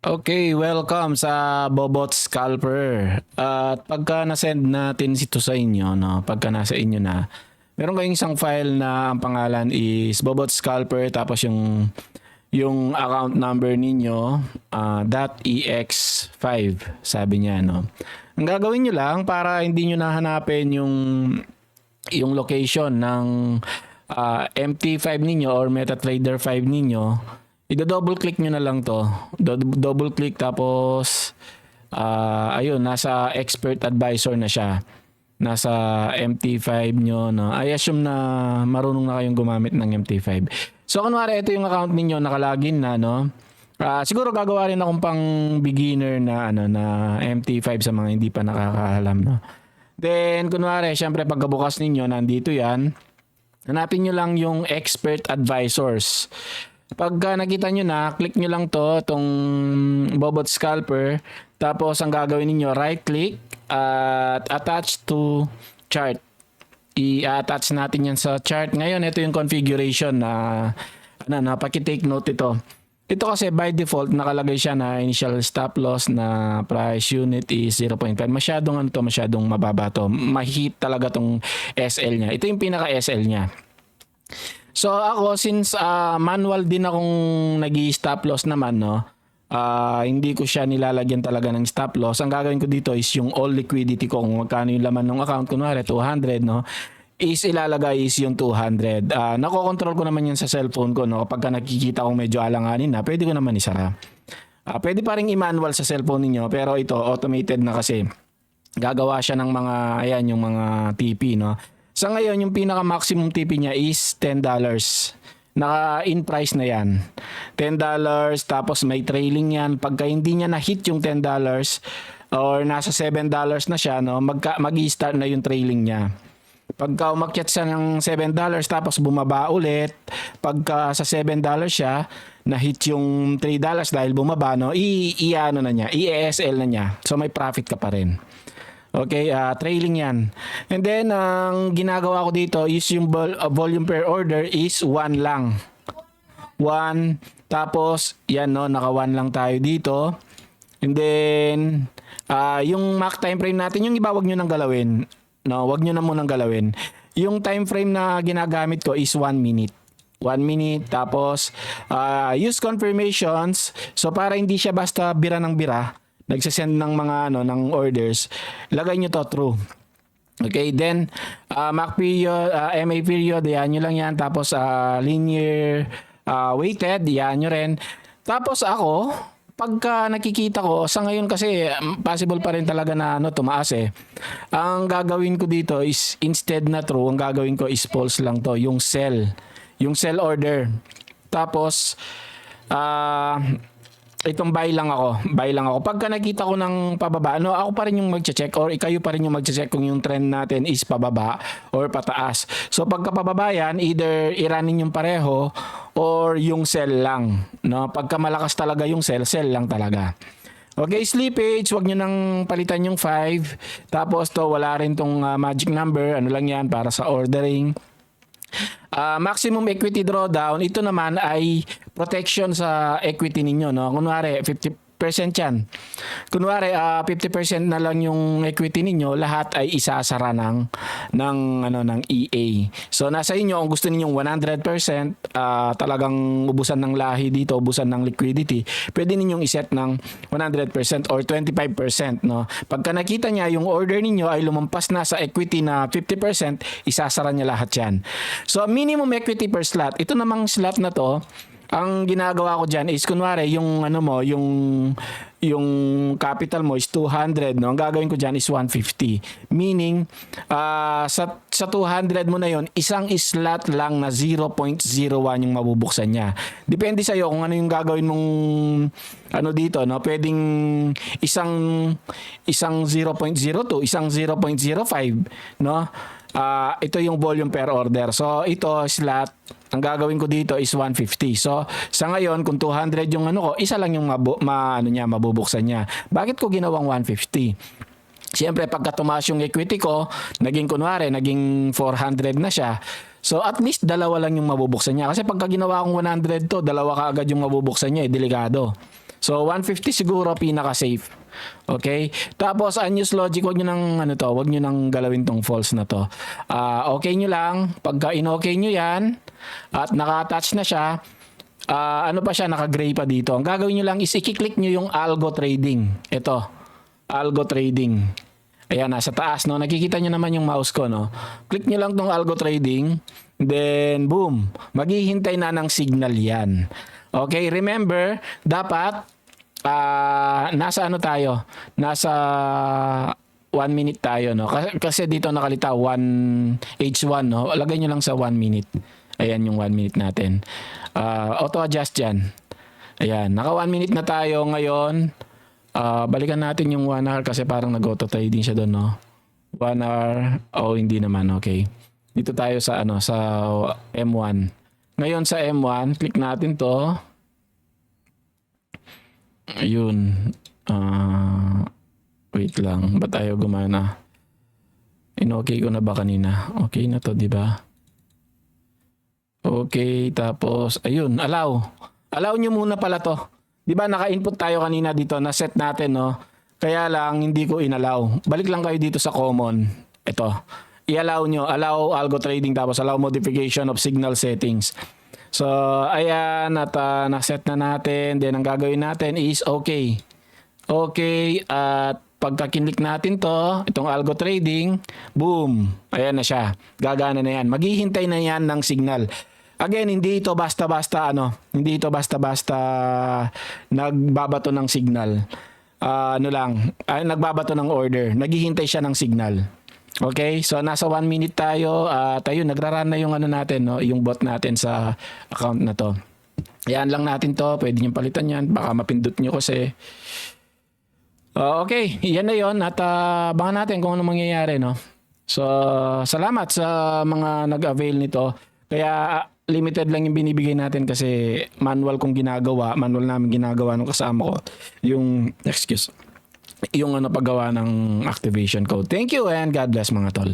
Okay, welcome sa Bobot Scalper. At pagka na-send natin ito sa inyo, no, pagka nasa inyo na, meron kayong isang file na ang pangalan is Bobot Scalper tapos yung account number ninyo .ex5 sabi niya, no. Ang gagawin niyo lang para hindi niyo nahanapin yung location ng MT5 ninyo or MetaTrader 5 ninyo, i-double click nyo na lang to. Double click tapos ayun, nasa expert advisor na siya. Nasa MT5 nyo, no. I assume na marunong na kayong gumamit ng MT5. So kunwari ito yung account ninyo, nakalagin na, no. Siguro gagawa rin akong pang beginner na na MT5 sa mga hindi pa nakakaalam, no. Then kunwari, syempre pagkabukas ninyo, nandito yan. Hanapin nyo lang yung expert advisors. Pagka nakita nyo na, click nyo lang itong Bobot Scalper. Tapos ang gagawin niyo right click at attach to chart. I-attach natin yan sa chart. Ngayon, ito yung configuration na paki-take note ito. Ito kasi by default nakalagay siya na initial stop loss na price unit is 0.5. Masyadong mababa to. Mahit talaga tong SL niya. Ito yung pinaka SL niya. So ako, since manual din akong nag-i-stop loss naman, no. Hindi ko siya nilalagyan talaga ng stop loss. Ang gagawin ko dito is yung all liquidity ko, kung magkano yung laman ng account, kunwari 200, no, is ilalagay is yung 200. Nako-control ko naman yan sa cellphone ko, no. Kapag nakikita kong medyo alanganin na, pwede ko naman isara. Pwede pa ring i-manual sa cellphone niyo, pero ito automated na kasi. Gagawa siya ng mga, ayan, yung mga TP, no. Sa ngayon, yung pinaka-maximum TP niya is $10. Naka-in price na yan. $10, tapos may trailing yan. Pagka hindi niya na-hit yung $10 or nasa $7 na siya, no, mag-i-start na yung trailing niya. Pagka umakyat siya ng $7 tapos bumaba ulit, pagka sa $7 siya, na-hit yung $3 dahil bumaba, no, i-ano na niya, i-ESL na niya. So may profit ka pa rin. Okay, trailing yan. And then, ang ginagawa ko dito is yung volume per order is 1 lang. 1, tapos, yan, no, naka 1 lang tayo dito. And then, yung MAC time frame natin, yung iba wag nyo nang galawin. No, wag nyo na munang galawin. Yung time frame na ginagamit ko is 1 minute. 1 minute, tapos, use confirmations. So, para hindi siya basta bira ng bira, nagsasend ng mga ng orders, lagay nyo to true. Okay, then MAC period, MA period, yan nyo lang yan. Tapos linear weighted, yan nyo rin. Tapos ako, pagka nakikita ko, sa ngayon kasi possible pa rin talaga na tumaas eh. Ang gagawin ko dito is instead na true, ang gagawin ko is false lang to, yung sell. Yung sell order. Tapos itong buy lang ako. Pagka nakita ko ng pababa, ako pa rin yung magche-check or kayo pa rin yung magche-check kung yung trend natin is pababa or pataas. So pagka pababa yan, either iranin yung pareho or yung sell lang. No? Pagka malakas talaga yung sell lang talaga. Okay, slippage, wag nyo nang palitan yung 5. Tapos to, wala rin tong magic number. Ano lang yan, para sa ordering. Maximum equity drawdown, ito naman ay protection sa equity ninyo, no. Kunwari 50% yan. Kunwari 50% na lang yung equity ninyo, lahat ay isasara ng EA. So nasa inyo kung gusto ninyong 100%, talagang ubusan ng lahi dito, ubusan ng liquidity, pwede ninyong iset ng 100% or 25%, no. Pagka nakita niya yung order ninyo ay lumampas na sa equity na 50%, isasara niya lahat yan. So minimum equity per slot. Ito namang slot na to, ang ginagawa ko diyan is kunwari yung yung capital mo is 200, no. Ang gagawin ko diyan is 150. Meaning sa 200 mo na yon, isang slot lang na 0.01 yung mabubuksan niya. Depende sa iyo kung ano yung gagawin mong dito, no. Pwedeng isang 0.02, isang 0.05, no. Ito yung volume per order. So ito slot, ang gagawin ko dito is 150. So sa ngayon kung 200 yung isa lang yung mabubuksan niya. Bakit ko ginawang 150? Siyempre pagka tumaas yung equity ko, naging 400 na siya. So at least dalawa lang yung mabubuksan niya. Kasi pagka ginawa kong 100 to, dalawa kaagad yung mabubuksan niya, delikado. So 150 siguro pinaka-safe. Okay? Tapos unused logic, wag niyo nang wag niyo nang galawin tong false na to. Okay niyo lang pagka in-okay niyo 'yan at naka-attach na siya. Ano pa siya, naka-gray pa dito. Ang gagawin niyo lang is i-click niyo yung algo trading. Ito, algo trading. Ayan, nasa taas, no? Nakikita niyo naman yung mouse ko, no? Click niyo lang tong algo trading. Then, boom. Maghihintay na ng signal yan. Okay, remember, dapat nasa ano tayo? Nasa 1 minute tayo, no? Kasi dito nakalita 1H1, no? Lagay nyo lang sa 1 minute. Ayan yung 1 minute natin. Auto-adjust dyan. Ayan, naka 1 minute na tayo ngayon. Balikan natin yung 1 hour kasi parang nag-auto-trading siya doon, no? 1 hour. Oh, hindi naman. Okay. Dito tayo sa sa M1. Ngayon sa M1, click natin to. Ayun. Wait lang. Ba't ayaw gumana? In-okay ko na ba kanina? Okay na to, di ba? Okay, tapos, ayun, allow. Allow nyo muna pala to. Di ba naka-input tayo kanina dito, na-set natin, no? Kaya lang, hindi ko inallow. Balik lang kayo dito sa common. Ito. I-allow nyo. Allow algo trading, tapos allow modification of signal settings. So, ayan, at na-set na natin. Then, ang gagawin natin is okay. Okay, at pagka kinlik natin to, itong algo trading, boom, ayan na siya. Gagana na yan. Maghihintay na yan ng signal. Again, hindi ito basta-basta hindi ito basta-basta nagbabato ng signal. Nagbabato ng order. Naghihintay siya ng signal. Okay, so nasa 1 minute tayo at ayun, nagra-run na yung natin, no, yung bot natin sa account na to. Yan lang natin to, pwede niyo palitan yan, baka mapindot niyo kasi. Okay, yan na yon at abangan natin kung ano mangyayari, no. So, salamat sa mga nag-avail nito. Kaya limited lang yung binibigay natin kasi manual namin ginagawa nung kasama ko yung paggawa ng activation code. Thank you and God bless mga tol.